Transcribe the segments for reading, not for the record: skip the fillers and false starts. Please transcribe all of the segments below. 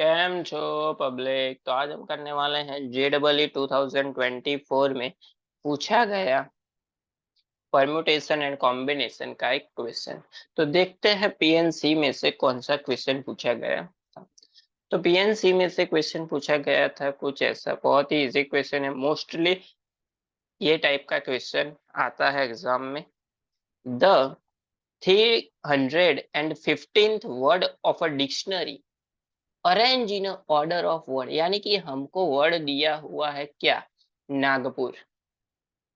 Cam छो public. तो आज हम करने वाले हैं JEE 2024 में पूछा गया परम्यूटेशन एंड कॉम्बिनेशन का एक क्वेश्चन। तो देखते हैं पीएनसी में से कौन सा क्वेश्चन पूछा गया था। तो पीएनसी में से क्वेश्चन पूछा गया था कुछ ऐसा, बहुत ही इजी क्वेश्चन है। मोस्टली ये टाइप का क्वेश्चन आता है एग्जाम में। The 315th word of a dictionary arrange in order of word, यानी कि हमको वर्ड दिया हुआ है क्या, नागपुर,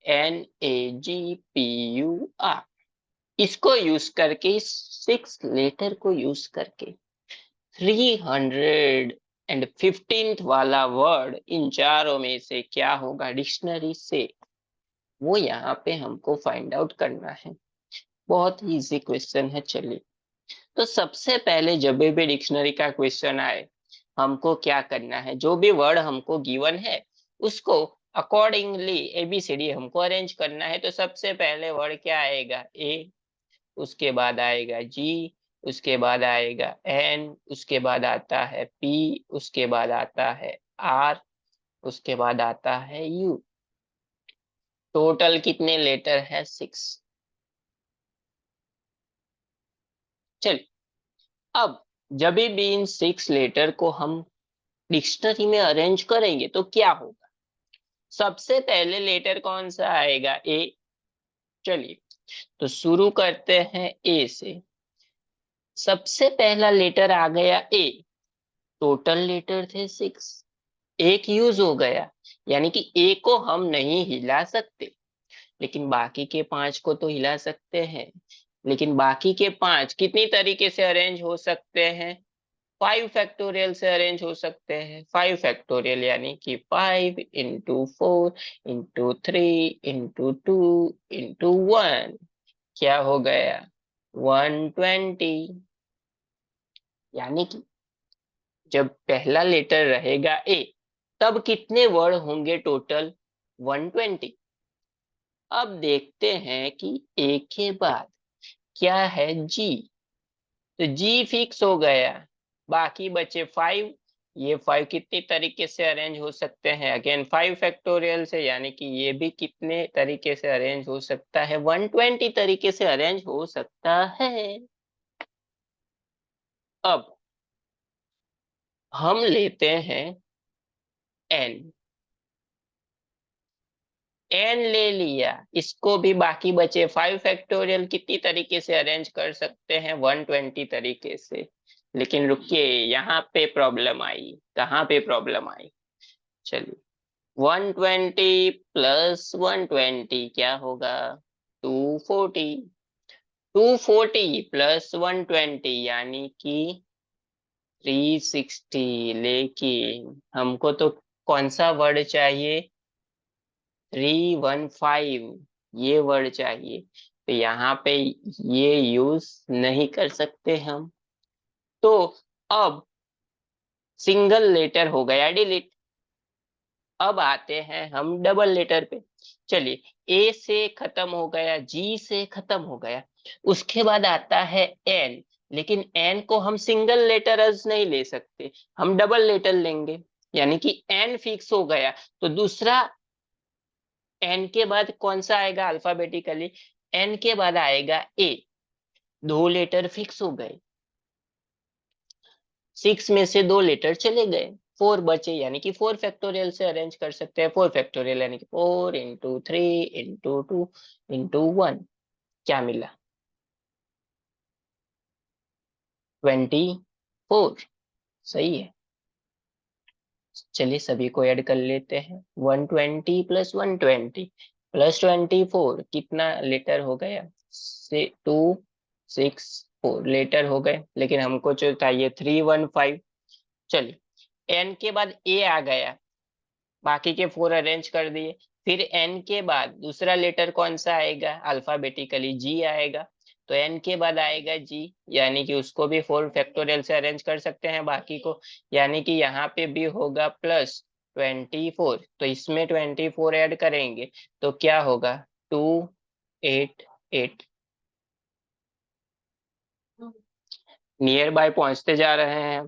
NAGPUR। इसको यूज करके, 6 लेटर को यूज करके 315th वाला वर्ड इन चारों में से क्या होगा डिक्शनरी से, वो यहाँ पे हमको फाइंड आउट करना है। बहुत ही इजी क्वेश्चन है। चलिए, तो सबसे पहले जब भी डिक्शनरी का क्वेश्चन आए, हमको क्या करना है, जो भी वर्ड हमको गिवन है उसको अकॉर्डिंगली ABCD हमको अरेंज करना है। तो सबसे पहले वर्ड क्या आएगा, A, उसके बाद आएगा G, उसके बाद आएगा N, उसके बाद आता है P, उसके बाद आता है R, उसके बाद आता है U। टोटल कितने लेटर है, 6। चलिए, अब जब भी इन 6 लेटर को हम डिक्शनरी में अरेंज करेंगे तो क्या होगा, सबसे पहले लेटर कौन सा आएगा, ए। चलिए, तो शुरू करते हैं ए से। सबसे पहला लेटर आ गया ए। टोटल लेटर थे 6, एक यूज हो गया, यानी कि ए को हम नहीं हिला सकते, लेकिन बाकी के 5 को तो हिला सकते हैं। लेकिन बाकी के 5 कितनी तरीके से अरेंज हो सकते हैं, 5 फैक्टोरियल से अरेंज हो सकते हैं। 5 फैक्टोरियल यानी कि 5 into 4 into 3 into 2 into 1, क्या हो गया, 120। यानी कि जब पहला लेटर रहेगा ए, तब कितने वर्ड होंगे टोटल, 120। अब देखते हैं कि ए के बाद क्या है, जी। तो जी फिक्स हो गया, बाकी बचे 5। ये 5 कितनी तरीके से अरेंज हो सकते हैं, अगेन 5 फैक्टोरियल से, यानी कि ये भी कितने तरीके से अरेंज हो सकता है, 120 तरीके से अरेंज हो सकता है। अब हम लेते हैं एन। एन ले लिया, इसको भी बाकी बचे 5 फैक्टोरियल कितनी तरीके से अरेंज कर सकते हैं, 120 तरीके से। लेकिन रुकिए, यहाँ पे प्रॉब्लम आई। कहाँ पे प्रॉब्लम आई, चलिए, 120 प्लस 120 क्या होगा, 240। 240 प्लस 120 यानी कि 360। लेकिन हमको तो कौन सा वर्ड चाहिए, 315, ये वर्ड चाहिए। तो यहाँ पे ये यूज नहीं कर सकते हम। तो अब सिंगल लेटर हो गया डिलीट। अब आते हैं हम डबल लेटर पे। चलिए, ए से खत्म हो गया, जी से खत्म हो गया, उसके बाद आता है एन। लेकिन एन को हम सिंगल लेटरज नहीं ले सकते, हम डबल लेटर लेंगे, यानी कि एन फिक्स हो गया। तो दूसरा एन के बाद कौन सा आएगा अल्फाबेटिकली, एन के बाद आएगा ए। 2 लेटर फिक्स हो गए, 6 में से 2 लेटर चले गए, 4 बचे, यानी कि 4 फैक्टोरियल से अरेंज कर सकते हैं। 4 फैक्टोरियल यानी कि 4 into 3 into 2 into 1, क्या मिला, 24। सही है। चलिए सभी को ऐड कर लेते हैं, 120 प्लस 120 प्लस 24 कितना लेटर हो गया, से 264 लेटर हो गए। लेकिन हमको जो चाहिए 315। चलिए, एन के बाद ए आ गया, बाकी के 4 अरेंज कर दिए। फिर एन के बाद दूसरा लेटर कौन सा आएगा, अल्फाबेटिकली जी आएगा। तो एन के बाद आएगा जी, यानी कि उसको भी 4 फैक्टोरियल से अरेंज कर सकते हैं बाकी को। यानी कि यहाँ पे भी होगा +24। तो इसमें 24 ऐड करेंगे तो क्या होगा, 288। नियर बाय पहुंचते जा रहे हैं।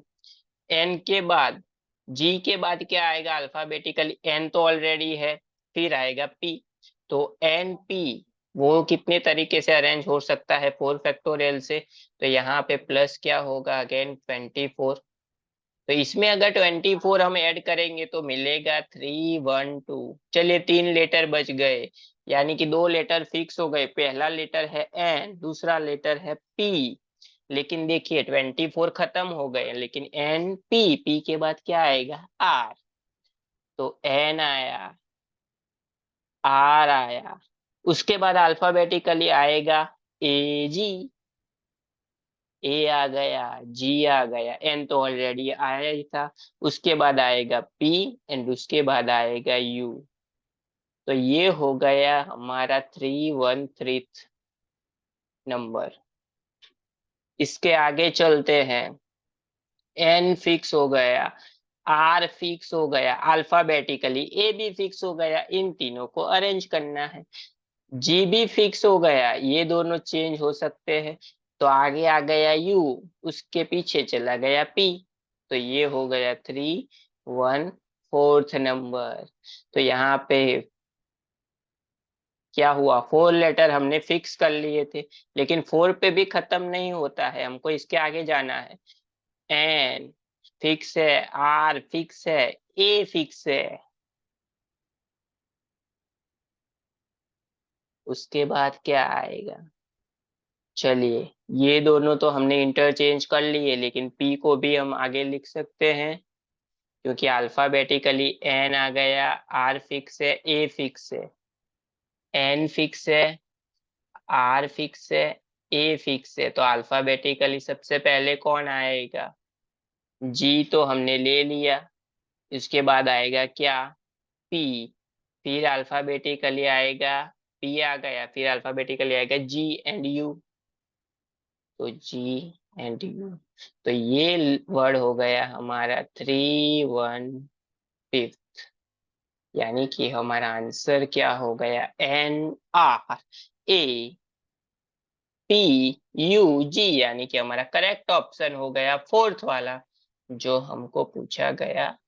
एन के बाद जी के बाद क्या आएगा अल्फाबेटिकली, एन तो ऑलरेडी है, फिर आएगा पी। तो एन पी वो कितने तरीके से अरेंज हो सकता है, 4 फैक्टोरियल से। तो यहाँ पे प्लस क्या होगा अगेन 24। तो इसमें अगर 24 हम ऐड करेंगे तो मिलेगा 312। चलिए 3 लेटर बच गए, यानी कि 2 लेटर फिक्स हो गए। पहला लेटर है एन, दूसरा लेटर है पी। लेकिन देखिए 24 खत्म हो गए, लेकिन एन पी, पी के बाद क्या आएगा आर। तो एन आया, आर आया, उसके बाद अल्फाबेटिकली आएगा ए जी, ए आ गया, जी आ गया, एन तो ऑलरेडी आया ही था। उसके बाद आएगा पी एंड उसके बाद आएगा यू। तो ये हो गया हमारा 313 नंबर। इसके आगे चलते हैं। एन फिक्स हो गया, आर फिक्स हो गया अल्फाबेटिकली, ए भी फिक्स हो गया, इन तीनों को अरेंज करना है। जी भी फिक्स हो गया, ये दोनों चेंज हो सकते हैं। तो आगे आ गया यू, उसके पीछे चला गया पी। तो ये हो गया 314 नंबर। तो यहाँ पे क्या हुआ, 4 लेटर हमने फिक्स कर लिए थे, लेकिन 4 पे भी खत्म नहीं होता है, हमको इसके आगे जाना है। एन फिक्स है, आर फिक्स है, ए फिक्स है। उसके बाद क्या आएगा, चलिए ये दोनों तो हमने इंटरचेंज कर लिए, लेकिन पी को भी हम आगे लिख सकते हैं, क्योंकि अल्फाबेटिकली एन आ गया, आर फिक्स है, ए फिक्स है। एन फिक्स है, आर फिक्स है, ए फिक्स है। तो अल्फाबेटिकली सबसे पहले कौन आएगा, जी तो हमने ले लिया। इसके बाद आएगा क्या, पी। फिर अल्फाबेटिकली आएगा, पी आ गया, फिर अल्फाबेटिकली आएगा जी एंड यू। तो जी एंड यू। तो ये वर्ड हो गया हमारा 315। यानी कि हमारा आंसर क्या हो गया, N R A P U G, यानी कि हमारा करेक्ट ऑप्शन हो गया फोर्थ वाला जो हमको पूछा गया